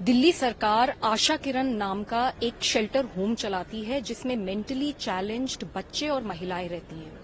दिल्ली सरकार आशा किरण नाम का एक शेल्टर होम चलाती है जिसमें मेंटली चैलेंज्ड बच्चे और महिलाएं रहती हैं।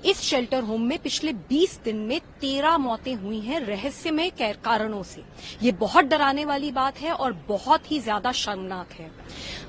इस शेल्टर होम में पिछले 20 दिन में 13 मौतें हुई हैं रहस्यमय कारणों से। ये बहुत डराने वाली बात है और बहुत ही ज्यादा शर्मनाक है।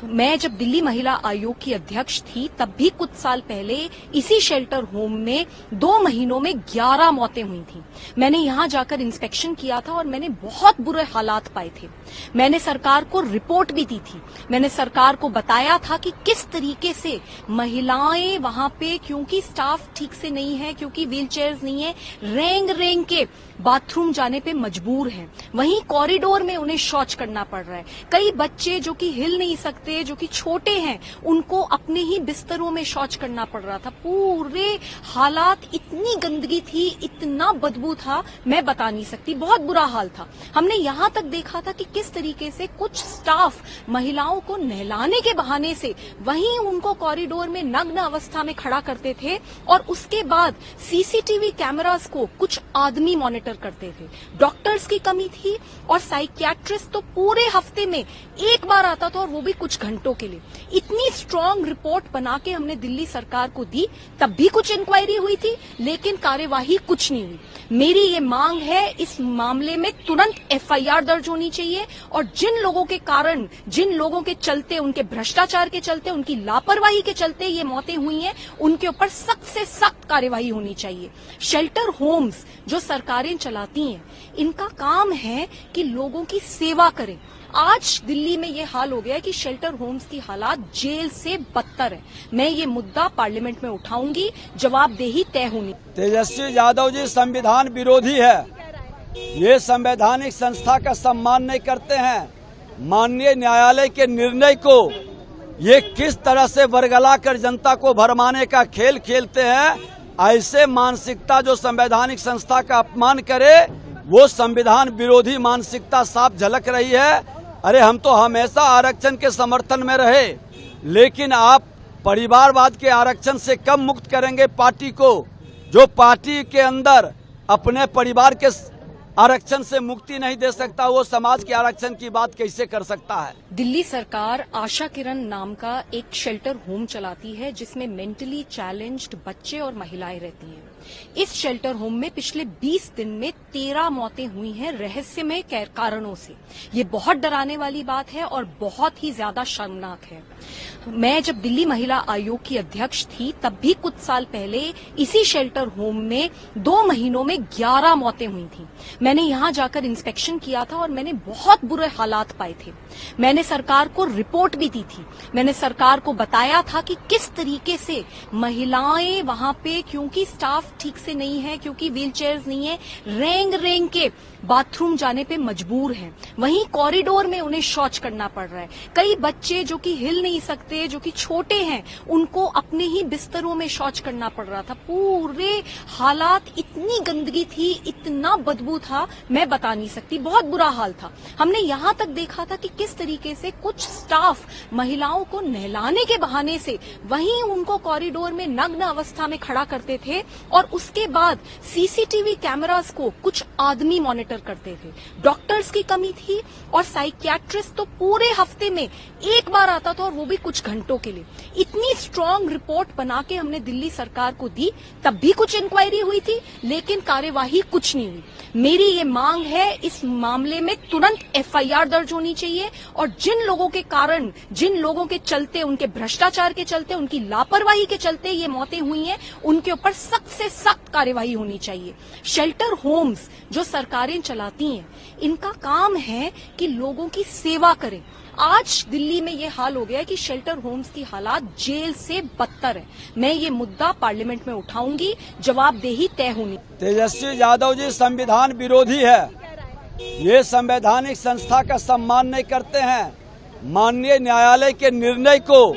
मैं जब दिल्ली महिला आयोग की अध्यक्ष थी तब भी कुछ साल पहले इसी शेल्टर होम में 2 महीनों में 11 मौतें हुई थी। मैंने यहां जाकर इंस्पेक्शन किया था और मैंने बहुत बुरे हालात पाए थे। मैंने सरकार को रिपोर्ट भी दी थी। मैंने सरकार को बताया था कि किस तरीके से महिलाएं वहां पे, क्योंकि स्टाफ ठीक से नहीं है, क्योंकि व्हील चेयर्स नहीं है, रेंग रेंग के बाथरूम जाने पे मजबूर हैं। वहीं कॉरिडोर में उन्हें शौच करना पड़ रहा है। कई बच्चे जो कि हिल नहीं सकते, जो कि छोटे हैं, उनको अपने ही बिस्तरों में शौच करना पड़ रहा था। पूरे हालात, इतनी गंदगी थी, इतना बदबू था, मैं बता नहीं सकती। बहुत बुरा हाल था। हमने यहां तक देखा था कि किस तरीके से कुछ स्टाफ महिलाओं को नहलाने के बहाने से वहीं उनको कॉरिडोर में नग्न अवस्था में खड़ा करते थे और उसके बाद सीसीटीवी कैमरास को कुछ आदमी मॉनिटर करते थे। डॉक्टर्स की कमी थी और साइकियाट्रिस्ट तो पूरे हफ्ते में एक बार आता था और वो भी कुछ घंटों के लिए। इतनी स्ट्रांग रिपोर्ट बना के हमने दिल्ली सरकार को दी, तब भी कुछ इंक्वायरी हुई थी लेकिन कार्यवाही कुछ नहीं हुई। मेरी ये मांग है, इस मामले में तुरंत एफआईआर दर्ज होनी चाहिए और जिन लोगों के कारण, जिन लोगों के चलते, उनके भ्रष्टाचार के चलते, उनकी लापरवाही के चलते ये मौतें हुई हैं, उनके ऊपर सख्त से सख्त कार्यवाही होनी चाहिए। शेल्टर होम्स जो सरकारें चलाती हैं, इनका काम है कि लोगों की सेवा करें। आज दिल्ली में ये हाल हो गया है कि शेल्टर होम्स की हालात जेल से बदतर है। मैं ये मुद्दा पार्लियामेंट में उठाऊंगी, जवाबदेही तय होनी। तेजस्वी यादव जी संविधान विरोधी है। ये संवैधानिक संस्था का सम्मान नहीं करते हैं। माननीय न्यायालय के निर्णय को ये किस तरह से वर्गला कर जनता को भरमाने का खेल खेलते हैं। ऐसे मानसिकता जो संवैधानिक संस्था का अपमान करे, वो संविधान विरोधी मानसिकता साफ झलक रही है। अरे हम तो हमेशा आरक्षण के समर्थन में रहे, लेकिन आप परिवारवाद के आरक्षण से कम मुक्त करेंगे पार्टी को। जो पार्टी के अंदर अपने परिवार के आरक्षण से मुक्ति नहीं दे सकता, वो समाज के आरक्षण की बात कैसे कर सकता है। दिल्ली सरकार आशा किरण नाम का एक शेल्टर होम चलाती है जिसमें मेंटली चैलेंज्ड बच्चे और महिलाएं रहती हैं। इस शेल्टर होम में पिछले 20 दिन में 13 मौतें हुई हैं रहस्यमय कारणों से। ये बहुत डराने वाली बात है और बहुत ही ज्यादा शर्मनाक है। मैं जब दिल्ली महिला आयोग की अध्यक्ष थी तब भी कुछ साल पहले इसी शेल्टर होम में 2 महीनों में 11 मौतें हुई थी। मैंने यहां जाकर इंस्पेक्शन किया था और मैंने बहुत बुरे हालात पाए थे। मैंने सरकार को रिपोर्ट भी दी थी। मैंने सरकार को बताया था कि किस तरीके से महिलाएं वहां पे, क्योंकि स्टाफ ठीक से नहीं है, क्योंकि व्हील चेयर्स नहीं है, रेंग रेंग के बाथरूम जाने पे मजबूर हैं। वहीं कॉरिडोर में उन्हें शौच करना पड़ रहा है। कई बच्चे जो कि हिल नहीं सकते, जो कि छोटे हैं, उनको अपने ही बिस्तरों में शौच करना पड़ रहा था। पूरे हालात, इतनी गंदगी थी, इतना बदबू था, मैं बता नहीं सकती। बहुत बुरा हाल था। हमने यहां तक देखा था कि किस तरीके से कुछ स्टाफ महिलाओं को नहलाने के बहाने से वहीं उनको कॉरिडोर में नग्न अवस्था में खड़ा करते थे और उसके बाद सीसीटीवी कैमरास को कुछ आदमी मॉनिटर करते थे। डॉक्टर्स की कमी थी और साइकियाट्रिस्ट तो पूरे हफ्ते में एक बार आता था और वो भी कुछ घंटों के लिए। इतनी स्ट्रांग रिपोर्ट बना के हमने दिल्ली सरकार को दी, तब भी कुछ इंक्वायरी हुई थी लेकिन कार्यवाही कुछ नहीं हुई। मेरी ये मांग है, इस मामले में तुरंत एफआईआर दर्ज होनी चाहिए और जिन लोगों के कारण, जिन लोगों के चलते, उनके भ्रष्टाचार के चलते, उनकी लापरवाही के चलते ये मौतें हुई हैं, उनके ऊपर सख्त से सख्त कार्यवाही होनी चाहिए। शेल्टर होम्स जो सरकारें चलाती हैं, इनका काम है कि लोगों की सेवा करें। आज दिल्ली में ये हाल हो गया है कि शेल्टर होम्स की हालात जेल से बदतर है। मैं ये मुद्दा पार्लियामेंट में उठाऊंगी, जवाबदेही तय होनी। तेजस्वी यादव जी संविधान विरोधी है। ये संवैधानिक संस्था का सम्मान नहीं करते हैं। माननीय न्यायालय के निर्णय को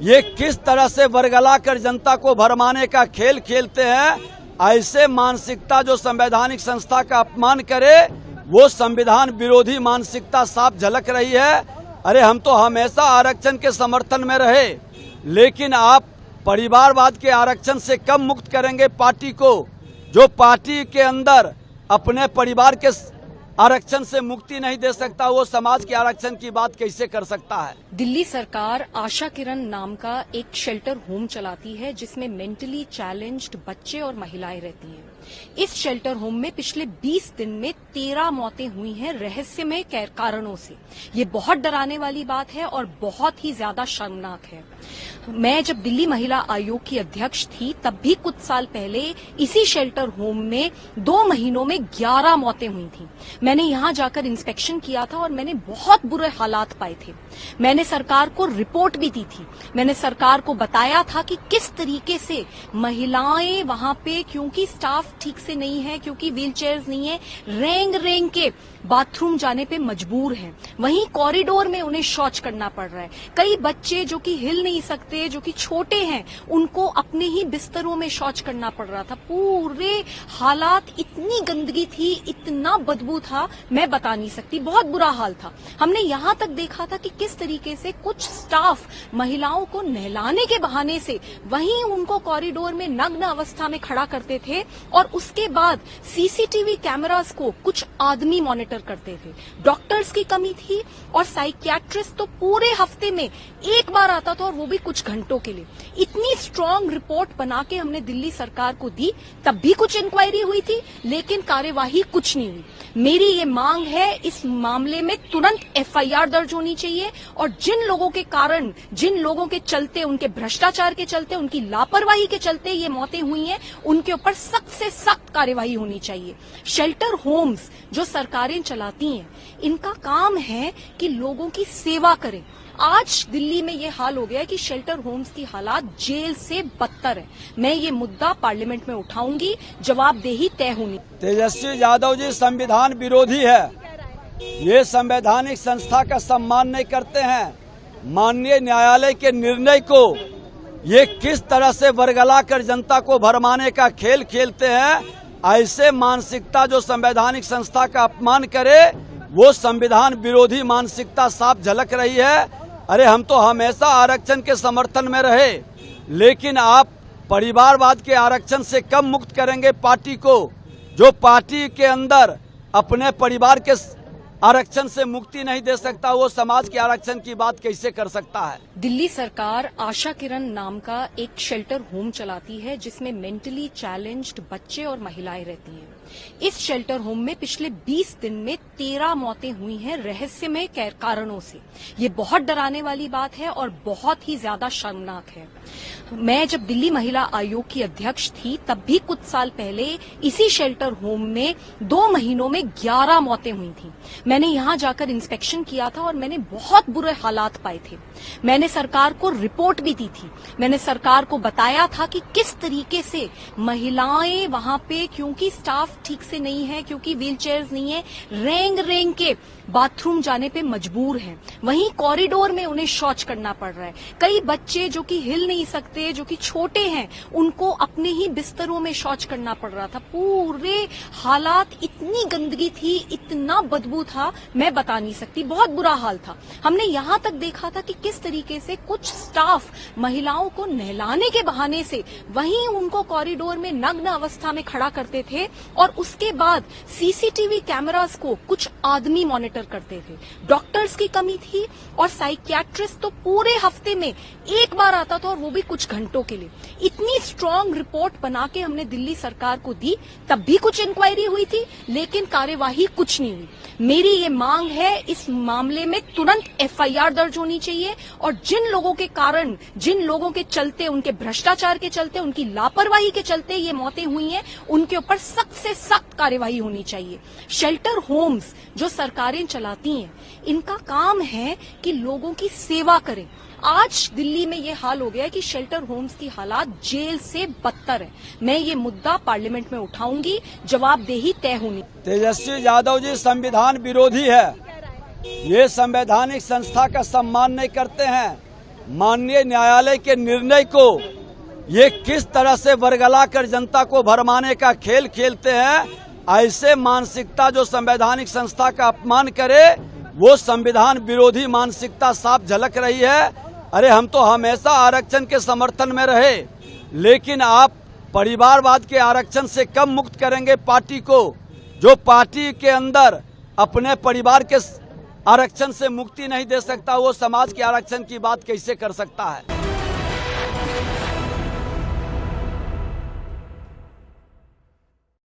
ये किस तरह से वर्गला कर जनता को भरमाने का खेल खेलते हैं। ऐसे मानसिकता जो संवैधानिक संस्था का अपमान करे, वो संविधान विरोधी मानसिकता साफ झलक रही है। अरे हम तो हमेशा आरक्षण के समर्थन में रहे, लेकिन आप परिवारवाद के आरक्षण से कम मुक्त करेंगे पार्टी को। जो पार्टी के अंदर अपने परिवार के आरक्षण से मुक्ति नहीं दे सकता, वो समाज के आरक्षण की बात कैसे कर सकता है। दिल्ली सरकार आशा किरण नाम का एक शेल्टर होम चलाती है जिसमें मेंटली चैलेंज्ड बच्चे और महिलाएं रहती हैं। इस शेल्टर होम में पिछले 20 दिन में 13 मौतें हुई हैं रहस्यमय कारणों से। ये बहुत डराने वाली बात है और बहुत ही ज्यादा शर्मनाक है। मैं जब दिल्ली महिला आयोग की अध्यक्ष थी तब भी कुछ साल पहले इसी शेल्टर होम में 2 महीनों में 11 मौतें हुई थी। मैंने यहां जाकर इंस्पेक्शन किया था और मैंने बहुत बुरे हालात पाए थे। मैंने सरकार को रिपोर्ट भी दी थी। मैंने सरकार को बताया था कि किस तरीके से महिलाएं वहां पे, क्योंकि स्टाफ ठीक से नहीं है, क्योंकि व्हील चेयर्स नहीं है, रेंग रेंग के बाथरूम जाने पे मजबूर हैं। वहीं कॉरिडोर में उन्हें शौच करना पड़ रहा है। कई बच्चे जो कि हिल नहीं सकते, जो कि छोटे हैं, उनको अपने ही बिस्तरों में शौच करना पड़ रहा था। पूरे हालात, इतनी गंदगी थी, इतना बदबू था, मैं बता नहीं सकती। बहुत बुरा हाल था। हमने यहां तक देखा था कि किस तरीके से कुछ स्टाफ महिलाओं को नहलाने के बहाने से वहीं उनको कॉरिडोर में नग्न अवस्था में खड़ा करते थे और उसके बाद सीसीटीवी कैमरास को कुछ आदमी मॉनिटर करते थे। डॉक्टर्स की कमी थी और साइकियाट्रिस्ट तो पूरे हफ्ते में एक बार आता था और वो भी कुछ घंटों के लिए। इतनी स्ट्रांग रिपोर्ट बना के हमने दिल्ली सरकार को दी, तब भी कुछ इंक्वायरी हुई थी लेकिन कार्यवाही कुछ नहीं हुई। मेरी ये मांग है, इस मामले में तुरंत एफआईआर दर्ज होनी चाहिए और जिन लोगों के कारण, जिन लोगों के चलते, उनके भ्रष्टाचार के चलते, उनकी लापरवाही के चलते ये मौतें हुई हैं, उनके ऊपर सख्त से सख्त कार्यवाही होनी चाहिए। शेल्टर होम्स जो सरकारें चलाती हैं, इनका काम है कि लोगों की सेवा करें। आज दिल्ली में ये हाल हो गया है कि शेल्टर होम्स की हालात जेल से बदतर है। मैं ये मुद्दा पार्लियामेंट में उठाऊंगी, जवाबदेही तय होनी। तेजस्वी यादव जी संविधान विरोधी है। ये संवैधानिक संस्था का सम्मान नहीं करते हैं। माननीय न्यायालय के निर्णय को ये किस तरह से वरगला कर जनता को भरमाने का खेल खेलते हैं। ऐसे मानसिकता जो संवैधानिक संस्था का अपमान करे, वो संविधान विरोधी मानसिकता साफ झलक रही है। अरे हम तो हमेशा आरक्षण के समर्थन में रहे, लेकिन आप परिवारवाद के आरक्षण से कब मुक्त करेंगे पार्टी को? जो पार्टी के अंदर अपने परिवार के आरक्षण से मुक्ति नहीं दे सकता, वो समाज के आरक्षण की बात कैसे कर सकता है। दिल्ली सरकार आशा किरण नाम का एक शेल्टर होम चलाती है जिसमें मेंटली चैलेंज्ड बच्चे और महिलाएं रहती हैं। इस शेल्टर होम में पिछले 20 दिन में 13 मौतें हुई हैं रहस्यमय कारणों से। ये बहुत डराने वाली बात है और बहुत ही ज्यादा शर्मनाक है। मैं जब दिल्ली महिला आयोग की अध्यक्ष थी तब भी कुछ साल पहले इसी शेल्टर होम में 2 महीनों में 11 मौतें हुई थी। मैंने यहां जाकर इंस्पेक्शन किया था और मैंने बहुत बुरे हालात पाए थे। मैंने सरकार को रिपोर्ट भी दी थी। मैंने सरकार को बताया था कि किस तरीके से महिलाएं वहां पे, क्योंकि स्टाफ ठीक से नहीं है, क्योंकि व्हील चेयर्स नहीं है, रेंग रेंग के बाथरूम जाने पे मजबूर हैं। वहीं कॉरिडोर में उन्हें शौच करना पड़ रहा है। कई बच्चे जो कि हिल नहीं सकते, जो कि छोटे हैं, उनको अपने ही बिस्तरों में शौच करना पड़ रहा था। पूरे हालात, इतनी गंदगी थी, इतना बदबू था, मैं बता नहीं सकती। बहुत बुरा हाल था। हमने यहां तक देखा था कि किस तरीके से कुछ स्टाफ महिलाओं को नहलाने के बहाने से वहीं उनको कॉरिडोर में नग्न अवस्था में खड़ा करते थे और उसके बाद सीसीटीवी कैमरास को कुछ आदमी मॉनिटर करते थे। डॉक्टर्स की कमी थी और साइकियाट्रिस्ट तो पूरे हफ्ते में एक बार आता था और वो भी कुछ घंटों के लिए। इतनी स्ट्रांग रिपोर्ट बना के हमने दिल्ली सरकार को दी, तब भी कुछ इंक्वायरी हुई थी लेकिन कार्यवाही कुछ नहीं हुई। मेरी ये मांग है, इस मामले में तुरंत एफआईआर दर्ज होनी चाहिए और जिन लोगों के कारण, जिन लोगों के चलते, उनके भ्रष्टाचार के चलते, उनकी लापरवाही के चलते ये मौतें हुई हैं, उनके ऊपर सख्त से सख्त कार्यवाही होनी चाहिए। शेल्टर होम्स जो सरकारें चलाती हैं, इनका काम है कि लोगों की सेवा करें। आज दिल्ली में ये हाल हो गया है कि शेल्टर होम्स की हालात जेल से बदतर है। मैं ये मुद्दा पार्लियामेंट में उठाऊंगी, जवाबदेही तय होनी। तेजस्वी यादव जी संविधान विरोधी है। ये संवैधानिक संस्था का सम्मान नहीं करते हैं। माननीय न्यायालय के निर्णय को ये किस तरह से वरगला कर जनता को भरमाने का खेल खेलते हैं। ऐसे मानसिकता जो संवैधानिक संस्था का अपमान करे, वो संविधान विरोधी मानसिकता साफ झलक रही है। अरे हम तो हमेशा आरक्षण के समर्थन में रहे, लेकिन आप परिवारवाद के आरक्षण से कब मुक्त करेंगे पार्टी को? जो पार्टी के अंदर अपने परिवार के आरक्षण से मुक्ति नहीं दे सकता, वो समाज के आरक्षण की बात कैसे कर सकता है।